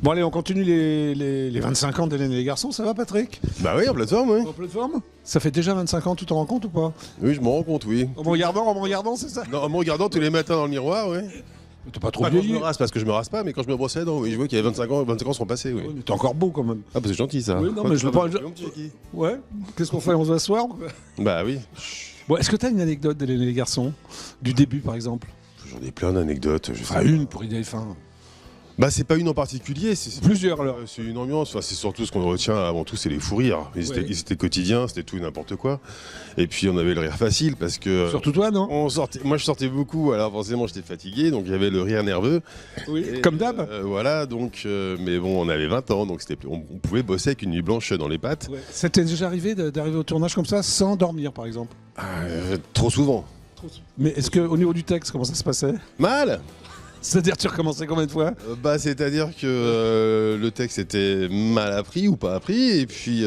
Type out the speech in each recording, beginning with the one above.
Bon allez, on continue les 25 ans d'Hélène et les garçons, ça va Patrick? Bah oui, en plateforme, oui. En plateforme? Ça fait déjà 25 ans, tu t'en rends compte ou pas? Oui, je m'en rends compte, oui. En me regardant, c'est ça? Non, en me regardant tous les matins dans le miroir, oui. T'as pas trop Pas quand je vieilli. me rase, parce que je me rase pas, mais quand je me brossais les dents, oui, je vois qu'il y avait 25 ans seront passés, oui. Ouais, mais t'es encore beau quand même. Ah bah c'est gentil ça. Oui, non, mais je veux pas- Qui Ouais. Qu'est-ce qu'on fait? On se va se voir? Bah oui. Bon, est-ce que t'as une anecdote d'Hélène et les garçons? Du début par exemple? J'en ai plein d'anecdotes. Enfin, une pour idée fin. Bah c'est pas une en particulier, c'est Plusieurs alors. c'est une ambiance. Enfin, c'est surtout ce qu'on retient avant tout, c'est les fous rires. Ouais. Ils étaient quotidiens, c'était tout et n'importe quoi. Et puis on avait le rire facile parce que Surtout toi, non? moi je sortais beaucoup, alors forcément j'étais fatigué, donc il y avait le rire nerveux. Oui. Et, Comme d'hab. voilà, donc mais bon, on avait 20 ans, donc on pouvait bosser avec une nuit blanche dans les pattes. Ouais. Ça t'est déjà arrivé d'arriver au tournage comme ça sans dormir par exemple? Trop souvent. Mais est-ce qu'au niveau du texte, comment ça se passait? Mal. C'est-à-dire tu recommençais combien de fois? Bah c'est-à-dire que le texte était mal appris ou pas appris, et puis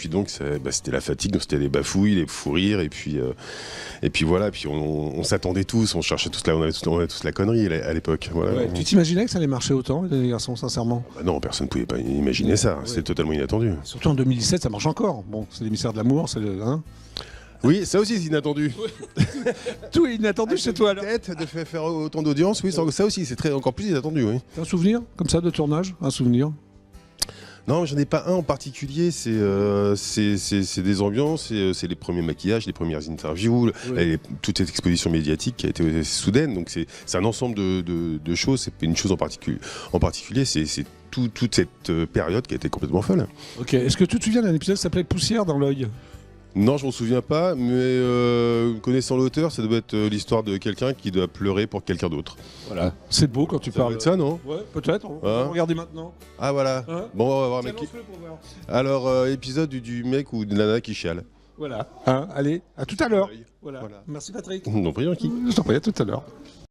donc c'était la fatigue, donc c'était les bafouilles, les fous rires, et puis voilà, et puis on s'attendait tous, on cherchait tous on avait tous la connerie à l'époque. Voilà. Ouais. Tu t'imaginais que ça allait marcher autant, les garçons, sincèrement? Bah non, personne ne pouvait pas imaginer ça, c'était totalement inattendu. Surtout en 2017, ça marche encore. Bon, c'est l'émissaire de l'amour, c'est le. Hein. Oui, ça aussi c'est inattendu. Tout est inattendu chez toi alors. Peut-être de faire autant d'audience, oui, ça aussi c'est encore plus inattendu, oui. T'as un souvenir comme ça de tournage? Un souvenir? Non, j'en ai pas un en particulier, c'est des ambiances, c'est les premiers maquillages, les premières interviews, toute cette exposition médiatique qui a été soudaine, donc c'est un ensemble de choses, c'est pas une chose en particulier, c'est toute cette période qui a été complètement folle. Ok, est-ce que tu te souviens d'un épisode qui s'appelait Poussière dans l'œil? Non, je m'en souviens pas, mais connaissant l'auteur, ça doit être l'histoire de quelqu'un qui doit pleurer pour quelqu'un d'autre. Voilà. C'est beau quand tu Ça doit parles. être ça, non? Ouais, peut-être. On va regarder maintenant. Ah voilà. Hein, Bon, on va voir. tiens, lance-le pour voir. Alors, épisode du mec ou de nana qui chiale. Voilà. Hein, allez, à tout à l'heure. Oui. Voilà. Voilà. Merci Patrick. Non, prions qui. Je t'en prie, à tout à l'heure.